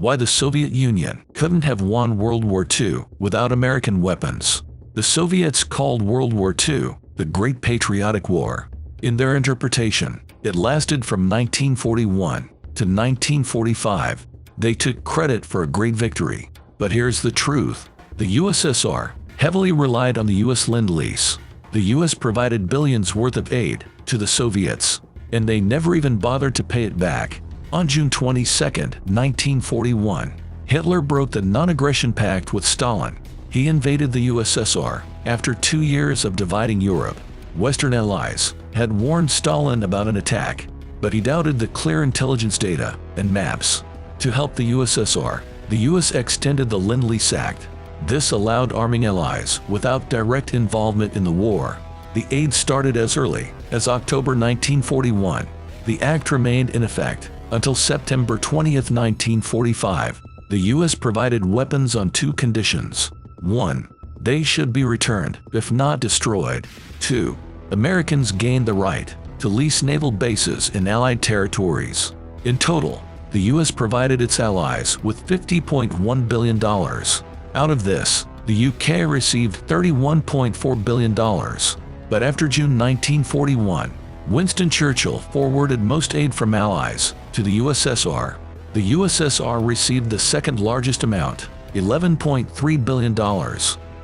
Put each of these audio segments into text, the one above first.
Why the Soviet Union couldn't have won World War II without American weapons. The Soviets called World War II the Great Patriotic War. In their interpretation, it lasted from 1941 to 1945. They took credit for a great victory. But here's the truth. The USSR heavily relied on the US Lend-Lease. The US provided billions worth of aid to the Soviets, and they never even bothered to pay it back. On June 22, 1941, Hitler broke the non-aggression pact with Stalin. He invaded the USSR after 2 years of dividing Europe. Western allies had warned Stalin about an attack, but he doubted the clear intelligence data and maps. To help the USSR, the US extended the Lend-Lease Act. This allowed arming allies without direct involvement in the war. The aid started as early as October 1941. The act remained in effect until September 20, 1945. The US provided weapons on 2 conditions. 1. They should be returned, if not destroyed. 2. Americans gained the right to lease naval bases in Allied territories. In total, the US provided its allies with $50.1 billion. Out of this, the UK received $31.4 billion. But after June 1941, Winston Churchill forwarded most aid from allies to the USSR. The USSR received the second largest amount, $11.3 billion.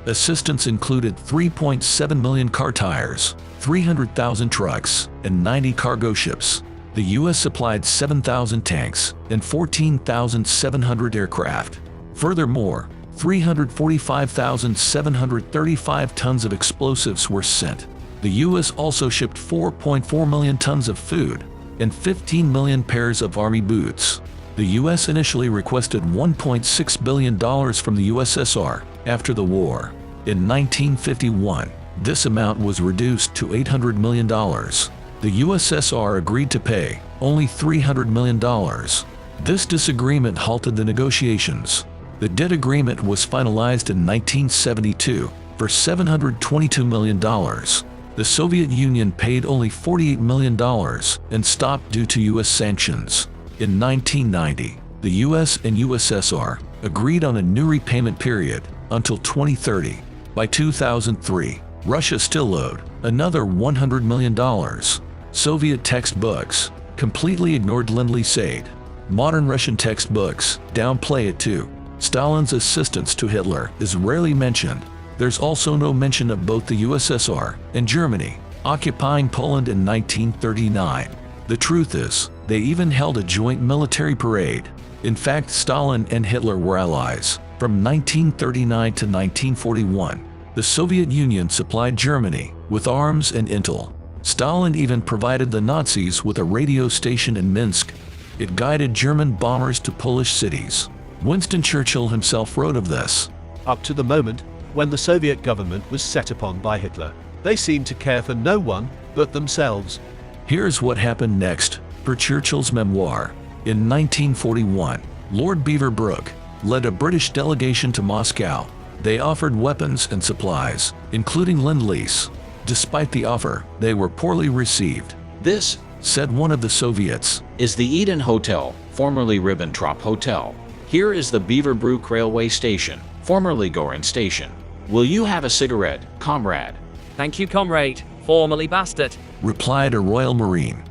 Assistance included 3.7 million car tires, 300,000 trucks, and 90 cargo ships. The US supplied 7,000 tanks and 14,700 aircraft. Furthermore, 345,735 tons of explosives were sent. The US also shipped 4.4 million tons of food and 15 million pairs of army boots. The US initially requested $1.6 billion from the USSR after the war. In 1951, this amount was reduced to $800 million. The USSR agreed to pay only $300 million. This disagreement halted the negotiations. The debt agreement was finalized in 1972 for $722 million. The Soviet Union paid only $48 million and stopped due to US sanctions. In 1990, the US and USSR agreed on a new repayment period until 2030. By 2003, Russia still owed another $100 million. Soviet textbooks completely ignored Lend-Lease aid. Modern Russian textbooks downplay it too. Stalin's assistance to Hitler is rarely mentioned. There's also no mention of both the USSR and Germany occupying Poland in 1939. The truth is, they even held a joint military parade. In fact, Stalin and Hitler were allies. From 1939 to 1941, the Soviet Union supplied Germany with arms and intel. Stalin even provided the Nazis with a radio station in Minsk. It guided German bombers to Polish cities. Winston Churchill himself wrote of this. Up to the moment when the Soviet government was set upon by Hitler, they seemed to care for no one but themselves. Here's what happened next for Churchill's memoir. In 1941, Lord Beaverbrook led a British delegation to Moscow. They offered weapons and supplies, including Lend-Lease. Despite the offer, they were poorly received. "This," said one of the Soviets, "is the Eden Hotel, formerly Ribbentrop Hotel. Here is the Beaverbrook Railway Station, formerly Gorin Station. Will you have a cigarette, comrade?" "Thank you, comrade, formerly Bastard," replied a Royal Marine.